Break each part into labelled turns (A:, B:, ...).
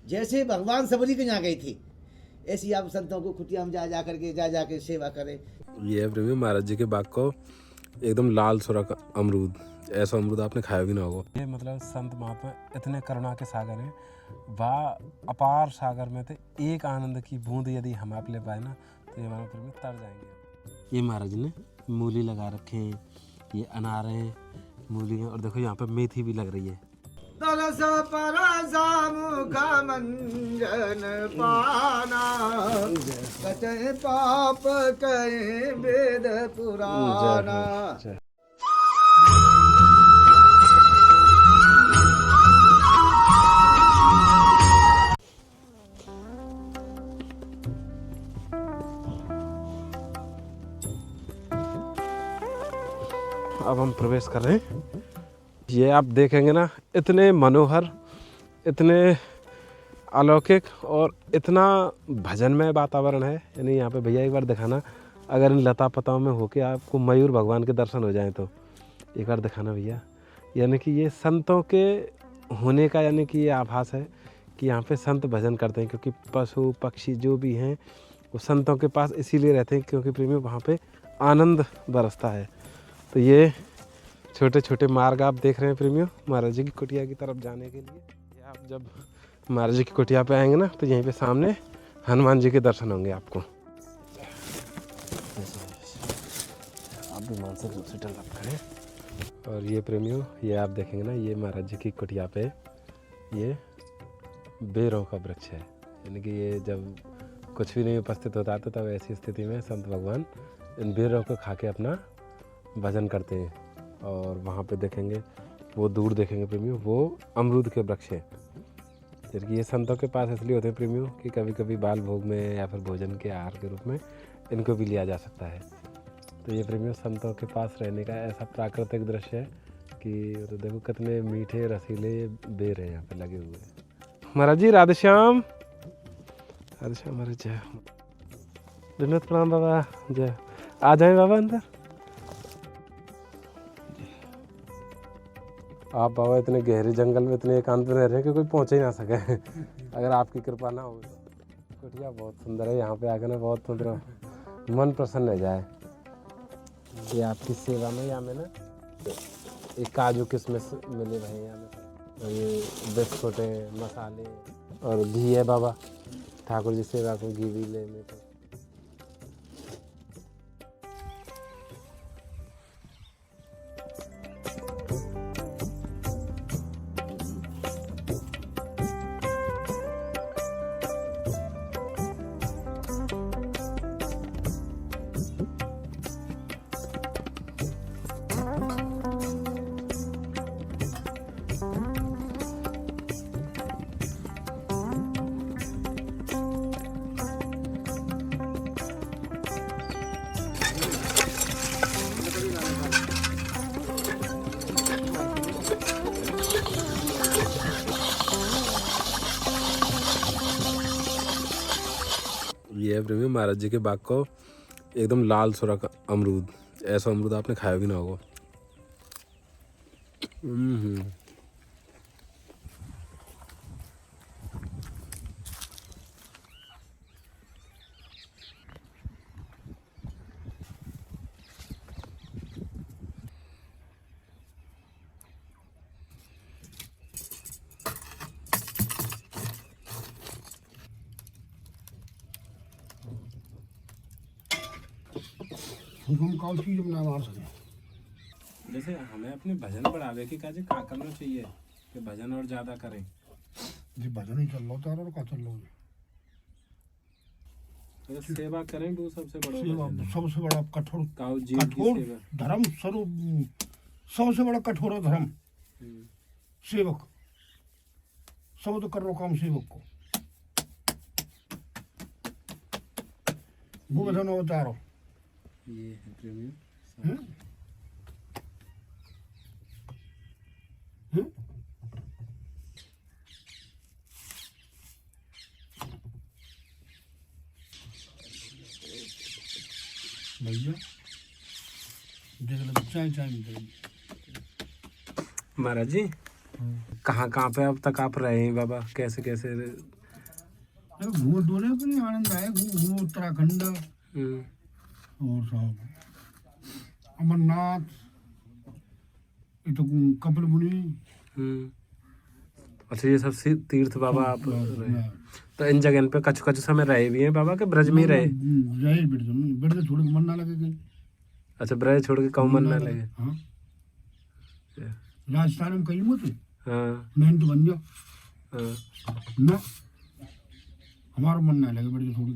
A: जैसे भगवान सबरी के यहाँ गई थी, ऐसी आप संतों को कुटिया में जा करके सेवा करें।
B: ये है प्रेमी महाराज जी के बाग को एकदम लाल सुरख अमरूद, ऐसा अमरूद आपने खाया भी ना होगा। ये मतलब संत महात्मा इतने करुणा के सागर हैं, वाह अपार सागर में थे, एक आनंद की बूंद यदि हम आप ले पाए ना तो ये हमारे प्रेमी तर जाएंगे। ये महाराज ने मूली लगा रखे हैं, ये अनार हैं, मूली हैं, और देखो यहाँ पे मेथी भी लग रही है।
A: तरस परसा मुख मंजन पाना, कटे पाप कहे वेद पुराना।
B: अब हम प्रवेश कर रहे हैं। ये आप देखेंगे ना, इतने मनोहर, इतने अलौकिक और इतना भजनमय वातावरण है। यानी यहाँ पे भैया एक बार दिखाना, अगर इन लता पताओं में होके आपको मयूर भगवान के दर्शन हो जाएं तो एक बार दिखाना भैया। यानी कि ये संतों के होने का यानी कि ये आभास है कि यहाँ पे संत भजन करते हैं, क्योंकि पशु पक्षी जो भी हैं वो संतों के पास इसीलिए रहते हैं क्योंकि प्रेमी वहाँ पे आनंद बरसता है। तो ये छोटे छोटे मार्ग आप देख रहे हैं प्रेमियों महाराज जी की कुटिया की तरफ जाने के लिए। आप जब महाराज जी की कुटिया पे आएंगे ना तो यहीं पे सामने हनुमान जी के दर्शन होंगे आपको। आप भी मान से दूसरी तरफ करें। और ये प्रेमियों, ये आप देखेंगे ना, ये महाराज जी की कुटिया पे ये बेरों का वृक्ष है। यानी कि ये जब कुछ भी नहीं उपस्थित होता तो तब ऐसी स्थिति में संत भगवान इन बेरों को खा के अपना भजन करते हैं। और वहाँ पे देखेंगे, वो दूर देखेंगे प्रेमियों, वो अमरूद के वृक्ष हैं। जबकि ये संतों के पास इसलिए होते हैं प्रेमियों कि कभी कभी बाल भोग में या फिर भोजन के आहार के रूप में इनको भी लिया जा सकता है। तो ये प्रेमियों संतों के पास रहने का ऐसा प्राकृतिक दृश्य है कि तो देखो कितने मीठे रसीले बेर हैं यहाँ पे लगे हुए। महाराज जी राधे श्याम, राधे श्याम महाराज जय। धन्यवाद, प्रणाम बाबा, जय। आ जाए बाबा अंदर। आप बाबा इतने गहरे जंगल में इतने एकांत में रह रहे हैं कि कोई पहुंच ही ना सके अगर आपकी कृपा ना हो तो। कुटिया बहुत सुंदर है, यहाँ पे आकर ना बहुत मतलब मन प्रसन्न हो जाए। ये आपकी सेवा में यहाँ में ना एक काजू किशमिश मिले भाई यहाँ में, और ये बिस्कुट है, मसाले और घी है बाबा। ठाकुर जी सेवा को घी भी लेने तो ये है प्रेमी महाराज जी के बाग को एकदम लाल सुरख अमरूद, ऐसा अमरूद आपने खाया भी ना होगा।
C: हम कौन चीज बना मार सके।
B: जैसे हमें अपने भजन बढ़ावे की काज का करना चाहिए कि भजन और ज्यादा करें।
C: जी भजन ही चल लो तार और का चल लो।
B: सेवा करें वो सबसे बड़ा
C: सेवा, सबसे बड़ा कठोर
B: कठोर
C: धर्म स्वरूप, सबसे बड़ा कठोर धर्म सेवक। सब तो कर रो काम सेवक को। वो भजन अवतारो
B: ये है प्रेमी।
C: भैया देख लो चाय चाय मिल जाएगी।
B: महाराज जी कहाँ कहाँ पे अब तक आप रहे हैं बाबा, कैसे कैसे?
C: घूम डोले अपने आनंद आए, घूम उत्तराखंड
B: हम्म,
C: और सब अमरनाथ, ये तो कपिल मुनि।
B: हम्म। अच्छा, ये सब तीर्थ बाबा आप रहे।
C: हाँ।
B: तो इन जगह पे कछु कछु समय रहे भी हैं बाबा के ब्रज में ही रहे?
C: रहे बिरज थोड़े मन ना लगे कहीं।
B: अच्छा, ब्रज छोड़ के कहूँ मन ना लगे?
C: हाँ, राजस्थान में कहीं मत
B: हाँ
C: नहीं तो बन जाओ
B: हाँ।
C: ना, हमारा मन ना लगे बिरज थोड़ी।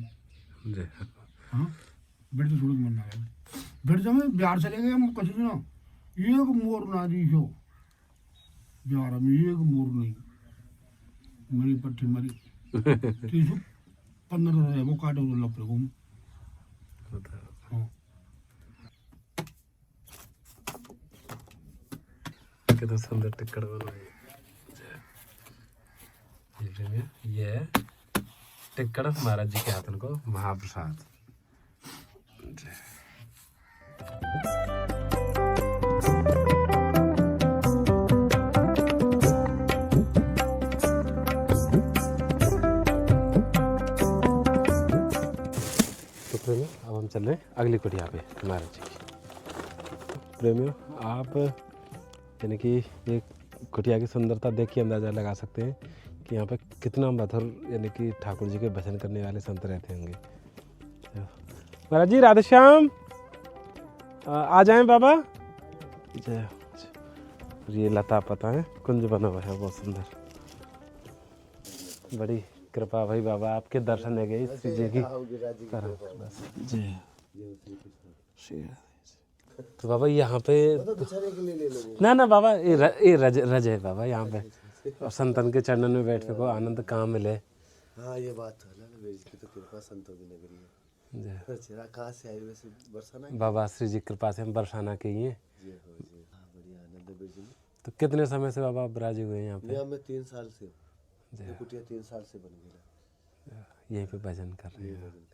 B: जय।
C: हाँ, बिरज थोड़ी मन ना लगे। बिरज में बिहार चले गए हम कुछ ना, एक मोर ना दी हो बिहार में, एक मोर नहीं, मरी पट्टी मरी 315 है वो काटे तो लपड़े घूम। हाँ,
B: कितना सुंदर टिक्कड़ बनाए। ये है टिक्कड़ महाराज जी के हाथन को महाप्रसाद। तो प्रेमियों, अब हम चल रहे हैं अगली कुटिया पे महाराज जी की। प्रेमियों, आप यानी कि ये कुटिया की सुंदरता देख के अंदाज़ा लगा सकते हैं कि यहाँ पे कितना मधुर यानी कि ठाकुर जी के भजन करने वाले संत रहते होंगे। महाराज जी राधे श्याम, आ जाएं बाबा। जय। ये लता पता है कुंज बना हुआ है बहुत सुंदर। बड़ी कृपा भाई बाबा, आपके दर्शन है गए श्री जी की। जय। तो बाबा यहाँ पे ना ना बाबा, ये रज है बाबा यहाँ पे, और संतन के चरणन में बैठने को आनंद कहाँ मिले।
A: हाँ, ये बात तो अलग है, की तो कृपा संतों की नगरी है। चेहरा कहाँ से आई वैसे? बरसाना
B: बाबा श्री जी कृपा से हम बरसाना के ही हैं।
A: जी हो जी। हाँ, बढ़िया आनंद है जी।
B: तो कितने समय से बाबा आप विराजे हुए हैं यहाँ पे?
A: यहाँ मैं 3 साल से हूँ, ये कुटिया 3 साल से बन गया,
B: यहीं पे भजन कर रहे
A: ये
B: हैं।
A: भजन कर।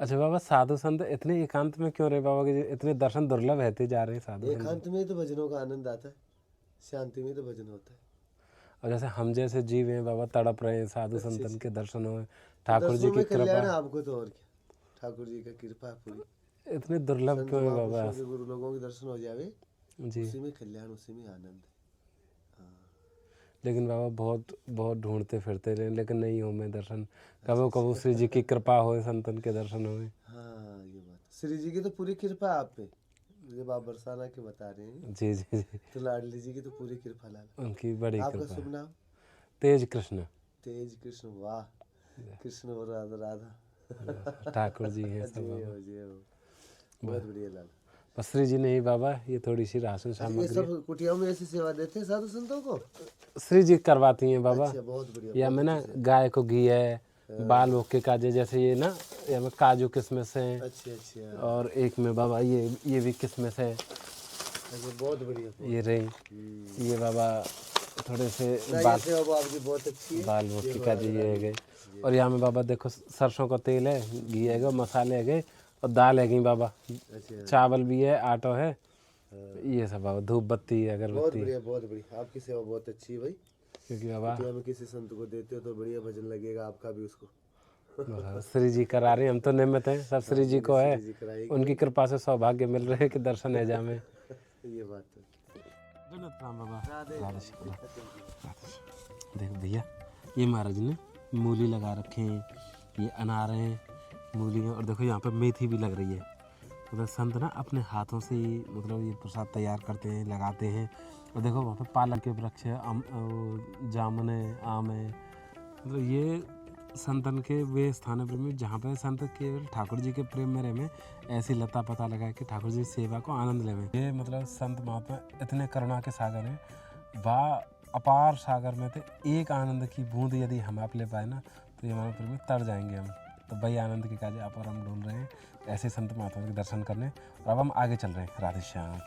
B: अच्छा बाबा, साधु संत इतने एकांत में क्यों रहे बाबा के? इतने दर्शन दुर्लभ रहते जा रहे हैं साधु संत।
A: एकांत में ही तो भजनों का आनंद आता है, शांति में तो भजन होता है।
B: और जैसे हम जैसे जीव हैं बाबा, तड़प रहे हैं साधु संतन के दर्शन हो, ठाकुर जी की
A: कल्याण है
B: कृपा।
A: आपको तो और क्या, ठाकुर जी का कृपा पूरी।
B: इतने दुर्लभ क्यों है बाबा?
A: गुरु लोगों के दर्शन हो जावे,
B: जी।
A: उसी में कल्याण, उसी में आनंद है।
B: लेकिन बाबा बहुत बहुत ढूंढते फिरते रहे, लेकिन नहीं हो मैं दर्शन। कबो कबो श्री जी की कृपा हो, संतन के दर्शन हुए।
A: हाँ, ये बात श्री जी की तो पूरी कृपा आप पे, जब आप बरसाना के बता रहे हैं।
B: जी जी जी,
A: तो लाडली जी की तो पूरी कृपा लाल।
B: उनकी बड़ी
A: आपका
B: कृपा।
A: शुभ नाम?
B: तेज कृष्ण।
A: तेज कृष्ण, वाह, कृष्ण और राधा राधा
B: ठाकुर जी हैं सब
A: जी
B: बाबा।
A: हो जी हो, बहुत बढ़िया लाल।
B: बस श्री जी नहीं बाबा, ये थोड़ी सी राशन
A: ये
B: सामग्री
A: सब कुटियाओं में ऐसी सेवा देते हैं साधु संतों को?
B: श्री जी करवाती हैं बाबा।
A: अच्छा, बहुत बढ़िया।
B: या में ना गाय को घी है, बाल भोग के काजे, जैसे ये ना, या में काजू किशमिश है,
A: अच्छा अच्छा,
B: और एक में बाबा ये भी किशमिश है।
A: अच्छा, बहुत बढ़िया।
B: ये रही, ये बाबा थोड़े से
A: ये सेवा आपकी बहुत अच्छी है।
B: बाल भोग के काजे ये है गए। और यहाँ में बाबा देखो सरसों का तेल है, घी है गए, मसाले है गए, और दाल है गई बाबा,
A: अच्छा,
B: चावल भी है, आटो है, ये सब बाबा, धूप बत्ती है,
A: बहुत
B: अगरबत्ती।
A: बढ़िया, बहुत बढ़िया। आपकी सेवा बहुत अच्छी है भाई,
B: क्योंकि बाबा
A: कुटिया में किसी संत को देते हो तो बढ़िया भजन लगेगा आपका भी उसको।
B: श्री जी करा रहे हैं, हम तो निमित्त हैं, सब श्री जी को है,
A: श्री जी कराएगी।
B: उनकी कृपा से सौभाग्य मिल रहे हैं कि दर्शन है जा में।
A: ये बात तो।
B: बाबा देखो भैया, ये महाराज ने मूली लगा रखे हैं, ये अनार हैं, मूली हैं, और देखो यहाँ पे मेथी भी लग रही है। मतलब संत ना अपने हाथों से ही मतलब ये प्रसाद तैयार करते हैं, लगाते हैं। और देखो वहाँ पे पालक के वृक्ष है, जामुन है, आम है। मतलब ये संतन के वे स्थान में जहाँ पे संत केवल ठाकुर जी के प्रेम में रहे, ऐसी लता पता लगा कि ठाकुर जी सेवा को आनंद लेवे। ये मतलब संत महात्मा इतने करुणा के सागर हैं, वाह अपार सागर में तो एक आनंद की बूंद यदि हम आप ले पाए ना, तो ये हमारे प्रेम में तर जाएंगे हम। तो भाई आनंद के काज आप और हम ढूंढ रहे हैं ऐसे संत महात्मा के दर्शन करने, और अब हम आगे चल रहे हैं। राधे श्याम।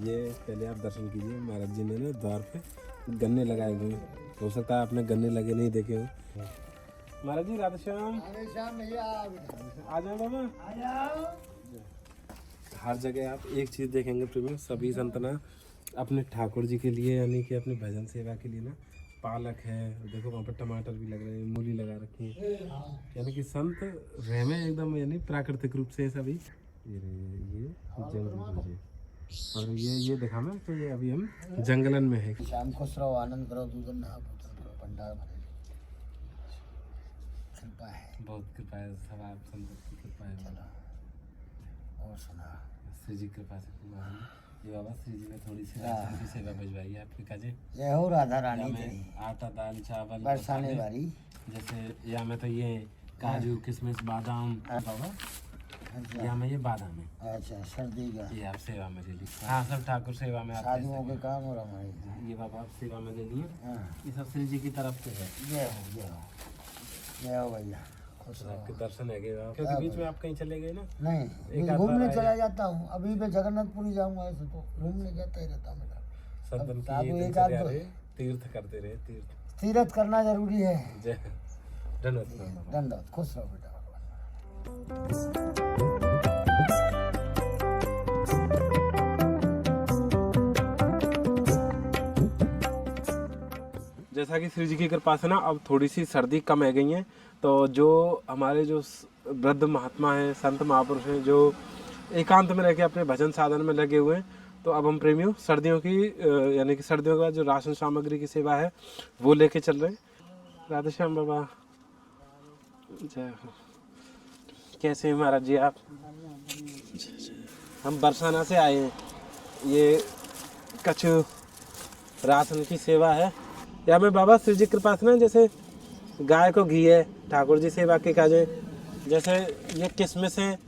B: ये पहले आप दर्शन कीजिए, महाराज जी ने ना द्वार पे गन्ने लगाए हुए हैं, हो सकता है आपने गन्ने लगे नहीं देखे हो। महाराज जी राधे श्याम।
A: राधे श्याम भैया,
B: आ जाओ बाबा।
A: आ जाओ।
B: हर जगह आप एक चीज़ देखेंगे प्रेमियों, सभी संत ना अपने ठाकुर जी के लिए यानी कि अपने भजन सेवा के लिए ना पालक है, देखो वहाँ पर टमाटर भी लग रहे हैं, मूली लगा रखी है, यानी कि संत रह में एकदम यानी प्राकृतिक रूप से सभी। ये जंगली भुजे और ये देखा मैं तो ये अभी हम जंगलन में है।
C: शाम खुश रहो, आनंद करो, दूधन नहा भंडार कृपा है,
B: बहुत कृपा है, सब आप संत की कृपा है।
C: और सुना
B: श्री जी कृपा से पूरा है। ये बाबा श्री जी ने थोड़ी सी राशन की सेवा भिजवाई है आपके काजे।
C: जय हो राधा रानी
B: या
C: तेरी,
B: में आटा दाल चावल
C: बरसाने वाली,
B: जैसे या में तो ये काजू किशमिश बादाम बाबा, या में ये बादाम है।
C: अच्छा सर्दी का
B: ये आप सेवा में ले लीजिए। हाँ सब ठाकुर सेवा में आप
C: साधुओं के काम हो रहा है।
B: ये बाबा आप सेवा में ले लिए,
C: हाँ
B: ये सब श्री जी की तरफ से है।
C: जय हो जय हो जय हो भैया, खुश रहो।
B: आपके दर्शन है क्योंकि बीच में आप कहीं चले गए ना।
C: नहीं
B: एक आध
C: घूमने
B: बार
C: चला
B: आए।
C: जाता हूँ, अभी मैं जगन्नाथपुरी जाऊंगा, ऐसे तो घूमने जाता ही रहता हूँ मेरा।
B: संतन
C: साधु
B: की ये
C: एक
B: दिनचर्या
C: आध
B: रहे, तीर्थ करते रहे, तीर्थ।
C: तीरथ करना जरूरी है।
B: जय धन्यवाद बाबा।
C: दंडवत, खुश रहो बेटा भगवान।
B: जैसा कि श्री जी की कृपा से ना अब थोड़ी सी सर्दी कम है गई है, तो जो हमारे जो वृद्ध महात्मा हैं, संत महापुरुष हैं, जो एकांत में रह के अपने भजन साधन में लगे हुए हैं, तो अब हम प्रेमियों सर्दियों की यानी कि सर्दियों का जो राशन सामग्री की सेवा है वो लेके चल रहे हैं। राधे श्याम बाबा, जय हो। कैसे हैं महाराज जी आप? हम बरसाना से आए हैं, ये कछु राशन की सेवा है। या में बाबा श्री जी कृपा से ना जैसे गाय को घी है, ठाकुर जी सेवा के काजे, जैसे ये किशमिश है,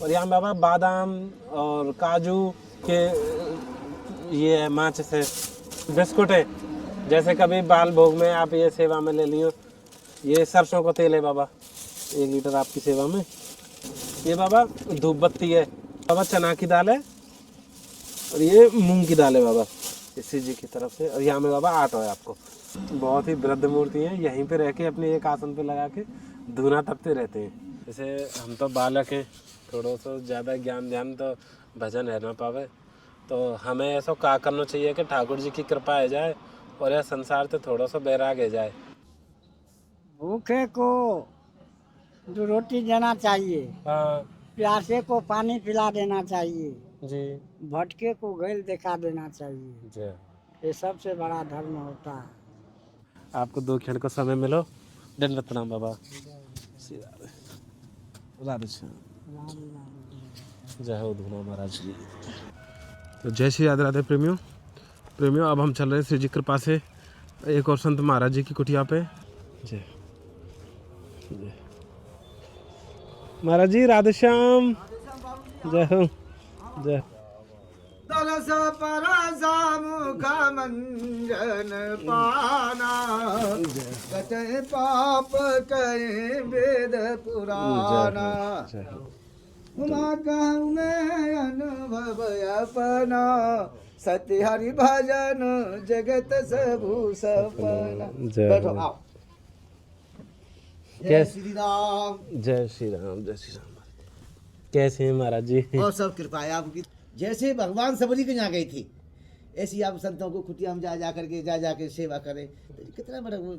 B: और यहाँ बाबा बादाम और काजू के ये है माच से बिस्कुट है, जैसे कभी बाल भोग में आप ये सेवा में ले लियो। ये सरसों का तेल है बाबा 1 लीटर आपकी सेवा में। ये बाबा धूप बत्ती है, बाबा चना की दाल है, और ये मूंग की दाल है बाबा श्री जी की तरफ से। और यहाँ में बाबा आटा है आपको। बहुत ही वृद्ध मूर्ति है, यहीं पे रह के अपने एक आसन पे लगा के धूना तपते रहते हैं। जैसे हम तो बालक हैं, थोड़ा सा ज़्यादा ज्ञान ध्यान तो भजन है ना पावे, तो हमें ऐसा क्या करना चाहिए कि ठाकुर जी की कृपा आ जाए और यह संसार से थोड़ा सा बैराग आ जाए।
D: भूखे को जो रोटी देना चाहिए,
B: हाँ
D: प्यासे को पानी पिला देना चाहिए,
B: जी,
D: भटके को गैल दिखा देना चाहिए।
B: जय।
D: ये सबसे बड़ा धर्म होता है।
B: आपको 2 क्षण का समय मिलो। दंडवत प्रणाम बाबा। राधे श्याम, जय हो धूना महाराज जी। तो जय श्री राधे राधे प्रेमियों अब हम चल रहे हैं श्री जी कृपा से एक और संत महाराज जी की कुटिया पे। जय जय महाराज जी, राधे श्याम, जय हो जय।
A: तरस परसा मुख मंजन पाना, कटे पाप कहे वेद पुराना,
B: जय हो।
A: उमा कहूँ मैं अनुभव अपना, सत्य हरि भजन जगत सबू सपना।
B: जय
A: बैठो
B: हो।
A: आओ। जय
B: कैसे-
A: श्री राम।
B: जय श्री राम, जय श्री राम। कैसे हैं महाराज जी?
A: और सब कृपा है आपकी। जैसे भगवान सबरी के यहाँ गई थी, ऐसी आप संतों को कुटिया में जा करके सेवा करें, तो कितना बड़ा वो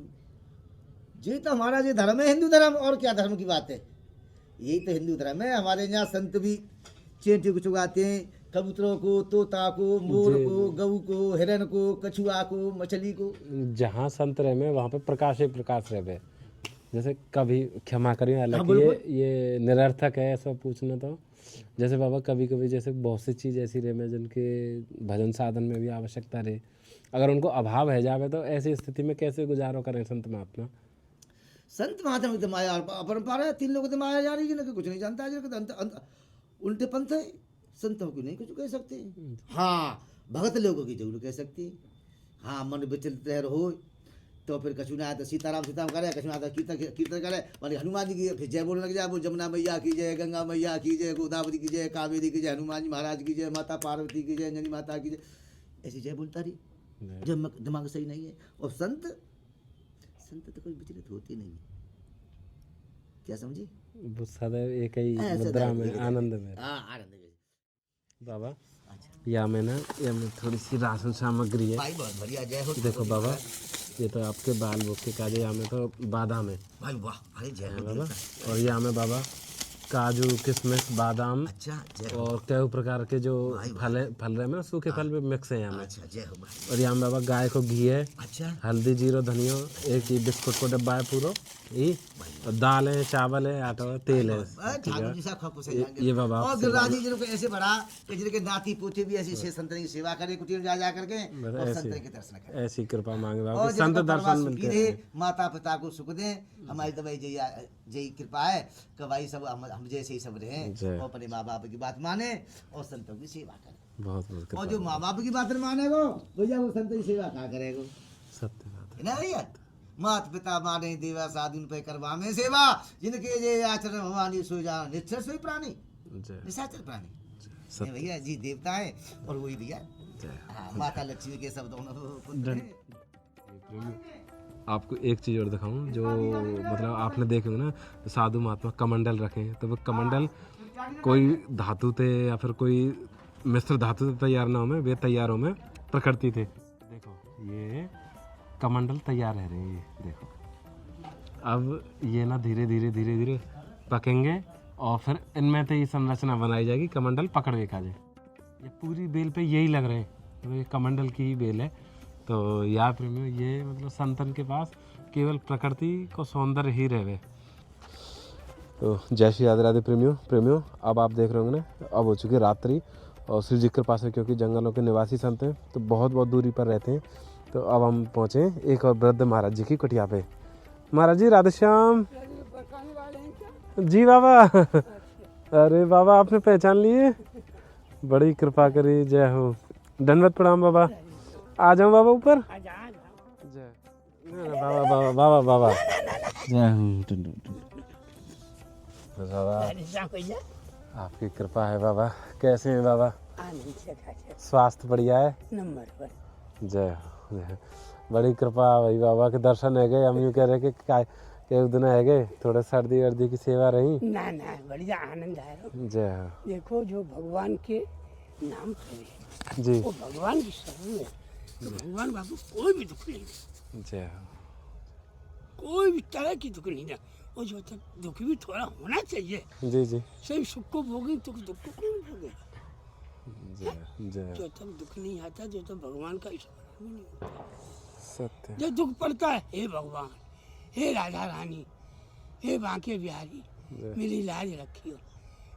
A: जी। तो हमारा जो धर्म है हिंदू धर्म, और क्या धर्म की बात है, यही तो हिंदू धर्म है। हमारे यहाँ संत भी चेंटी को चुगाते हैं, कबूतरों को, तोता को, मोर
B: जी।
A: को, गऊ को, हिरन को, कछुआ को, मछली को।
B: जहाँ संत रहे में वहाँ पे प्रकाश ही प्रकाश रहे। जैसे कभी क्षमा करिए, हालांकि
A: बिल्कुल।
B: ये निरर्थक है ऐसा पूछना। तो जैसे बाबा कभी कभी जैसे बहुत सी चीज़ ऐसी रहे में जिनके भजन साधन में भी आवश्यकता रहे, अगर उनको अभाव है जावे तो ऐसी स्थिति में कैसे गुजारो करें संत महात्मा?
A: संत महात्मा की तो माया अपरंपार है। 3 लोगों की माया जा रही है, कुछ नहीं जानता है, उल्टे पंथ है। संतों को नहीं कुछ कह सकते, हाँ भगत लोगों की जरूर कह सकते हैं। हाँ मन विचलित हो तो फिर कछु ना आया तो सीताराम करे, कछु ना आता कीर्तन करे, मानी हनुमान जी की फिर जय बोलने लग जाए, वो जमुना मैया की जय, गंगा मैया की जय, गोदावरी की जय, कावेरी की जय, हनुमान जी महाराज की जय, माता पार्वती की जय, अंजनी माता की जय, ऐसी जय बोलता रही जब दिमाग सही नहीं है। और संत तो कोई विचलित होते नहीं, क्या समझे?
B: वो सदैव एक ही मुद्रा में आनंद में।
A: हाँ आनंद में।
B: बाबा
A: अच्छा
B: या में ना ये में थोड़ी सी राशन सामग्री है।
A: भाई बहुत बढ़िया, जय हो।
B: देखो बाबा ये तो आपके बाल बुक के काजे, यहाँ में तो बादाम है
A: भाई वाह, अरे जय हो
B: बाबा।
A: देवता।
B: और यहाँ में बाबा काजू किशमिश बादाम
A: अच्छा जय हो।
B: और कई प्रकार के जो फल रहे ना सूखे फल भी मिक्स है यहाँ में।
A: अच्छा जय हो भाई।
B: और यहाँ में बाबा गाय को घी है,
A: अच्छा
B: हल्दी जीरो धनिया, एक ही बिस्कुट को डब्बा है पूरा ये, और दाल है चावल है आटा है तेल है।
A: ठाकुर जी साहब खूब
B: ये बाबा
A: और गिरिराज जी को ऐसे बढ़ा कि जिनके नाती पोते भी ऐसी संतन की सेवा करे कुटीर में जा करके और संतन के दर्शन करें।
B: ऐसी कृपा मांगे बाबा
A: और
B: कि संत दर्शन मिलते
A: रहे,
B: हैं।
A: माता पिता को सुख दें, हमारी तो भाई जय कृपा है कि भाई सब हम जैसे ही सब रहे
B: जय।
A: और अपने माँ बाप की बात माने और संतों की सेवा करें।
B: बहुत बहुत
A: और
B: कृपा,
A: जो माँ बाप की बात न मानेगो भैया वो संत की सेवा कहाँ करेगो,
B: सत्य बात
A: है ना भैया। मात पिता माने देवा साधुन पे करवा में सेवा, जिनके जे आचरण भवानी सो जा निश्चर सोई प्राणी,
B: है। जय
A: निशाचर प्राणी।
B: सत्य।
A: ये भैया जी देवता है और वही भैया
B: जय।
A: हाँ, माता लक्ष्मी के सब दोनों पुत्र हैं।
B: आपको एक चीज़ और दिखाऊं जो मतलब आपने देखे होंगे ना साधु महात्मा कमंडल रखे हैं, तो वो कमंडल कोई धातु थे या फिर कोई मिश्र धातु से तैयार ना हो में, वे तैयार हो में प्रकृति थे। देखो ये कमंडल तैयार है रहे, ये देखो अब ये ना धीरे धीरे धीरे धीरे पकेंगे और फिर इनमें तो ये संरचना बनाई जाएगी, कमंडल पकड़ के खा जाए। ये पूरी बेल पे यही लग रहे हैं, तो ये कमंडल की ही बेल है। तो या प्रेमियों ये मतलब संतन के पास केवल प्रकृति को सौंदर्य ही रहे। तो जय श्री राधे राधे प्रेमियों अब आप देख रहे होंगे ना, अब हो चुकी रात्रि और श्री जी के पास है, क्योंकि जंगलों के निवासी संत हैं तो बहुत बहुत दूरी पर रहते हैं। तो अब हम पहुँचे एक और वृद्ध महाराज जी की कुटिया पे। महाराज जी राधे श्याम। जी बाबा। अरे बाबा आपने पहचान लिए, बड़ी कृपा करी, जय हो। दंडवत प्रणाम बाबा। आ जाऊँ बाबा ऊपर। जय बाबा बाबा बाबा बाबा जय हो बाबा। आपकी कृपा है बाबा। कैसे हैं बाबा? स्वास्थ्य बढ़िया है?
D: नंबर पर
B: जय हो, जय हो। बड़ी कृपा भाई बाबा के दर्शन है गए। हम यूँ कह रहे कि एक दिन है गए, थोड़े सर्दी वर्दी की सेवा रही।
D: ना ना बढ़िया आनंद आया।
B: जय हो।
D: देखो जो भगवान के नाम करे
B: जी
D: वो भगवान की शरण में, तो भगवान बाबू कोई भी दुख नहीं दे,
B: जय हो।
D: कोई भी तरह की दुख नहीं दे। और जो तक दुख भी थोड़ा होना चाहिए,
B: जी जी
D: सही सुख को भोगे तो दुख को कौन भोगेगा।
B: जय जय
D: जो तक दुख नहीं आता, जो तक भगवान का स्मरण नहीं होता।
B: सत्य।
D: जब दुख पड़ता है, हे भगवान, हे राधा रानी, हे बांके बिहारी, मेरी लाज रखियो।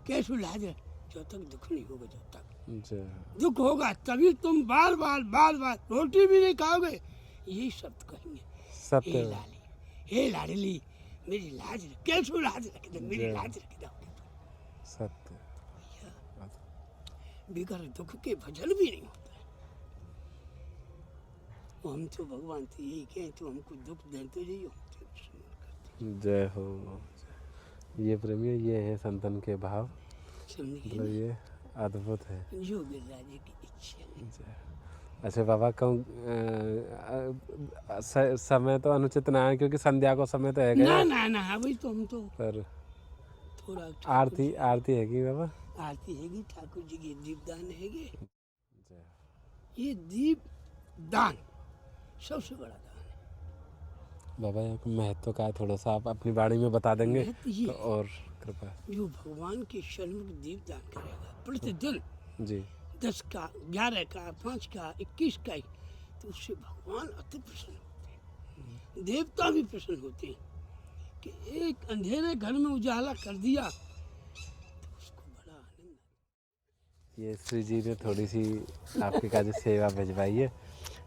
D: कैसो लाज रख, जो तक दुख नहीं होगा, जब तक
B: जय हो।
D: दुख होगा तभी तुम बार बार रोटी भी नहीं खाओगे, यही शब्द कहेंगे। हे
B: सत्य।
D: लाली, हे लाडली, मेरी लाज रख, कैसो लाज रख दे, मेरी लाज रख दो।
B: सत्य।
D: बिगर दुख के भजन भी नहीं होता है। वो हम तो भगवान से यही कहें, तो हमको दुख देते रहिए, हम तो स्मरण करते
B: जय हो। ये प्रेमियों ये है संतन के भाव,
D: हैं। समझिए
B: मतलब ये अद्भुत है।
D: ना, जो गिरिराज जी की इच्छा है।
B: जय। अच्छा बाबा कहूँ समय तो अनुचित ना है, क्योंकि संध्या को समय तो है
D: ना
B: गया,
D: ना ना अभी तो हम तो
B: पर
D: थोड़ा
B: आरती आरती है कि बाबा?
D: आरती हैगी, ठाकुर जी की दीपदान हैगे।
B: जय।
D: ये दीप दान सबसे बड़ा दान है।
B: बाबा यहाँ का महत्व का है, थोड़ा सा आप अपनी बाणी में बता देंगे
D: महत्व ये
B: तो और कृपा।
D: जो भगवान के सन्मुख दीप दान करेगा प्रतिदिन,
B: जी
D: 10 का, 11 का, 5 का, 21 का, तो उससे भगवान अति प्रसन्न होते हैं। देवता भी प्रसन्न होते हैं कि एक अंधेरे घर में उजाला कर दिया, तो उसको बड़ा आनंद।
B: ये श्री जी ने थोड़ी सी आपके काज सेवा भिजवाई है।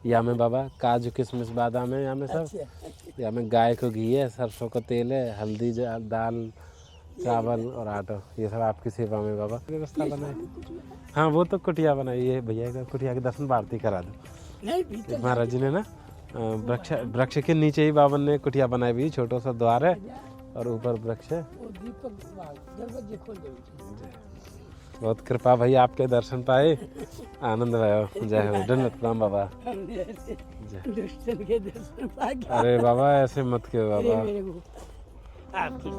B: या में बाबा काजू किशमिश बादाम है, या में सब, या में गाय को घी है, सरसों का तेल है, हल्दी दाल चावल और आटा, ये सब आपकी सेवा में बाबा व्यवस्था बनाई। हाँ वो तो कुटिया बनाई है भैया का, कुटिया के दर्शन आरती करा दो।
D: नहीं भीतर
B: महाराज जी ने ना वृक्ष के नीचे ही बाबन ने कुटिया बनाई हुई, छोटा सा द्वार है और ऊपर वृक्ष है।
D: वो दीपक दरवाजे खोल देंगे।
B: बहुत कृपा भाई, आपके दर्शन पाए, आनंद भयो। जय हो। धन्यवाद प्रणाम बाबा।
D: दुष्टन के दर्शन पा गया।
B: अरे बाबा ऐसे मत क्यों बाबा।
D: मेरे गुप्ता आपकी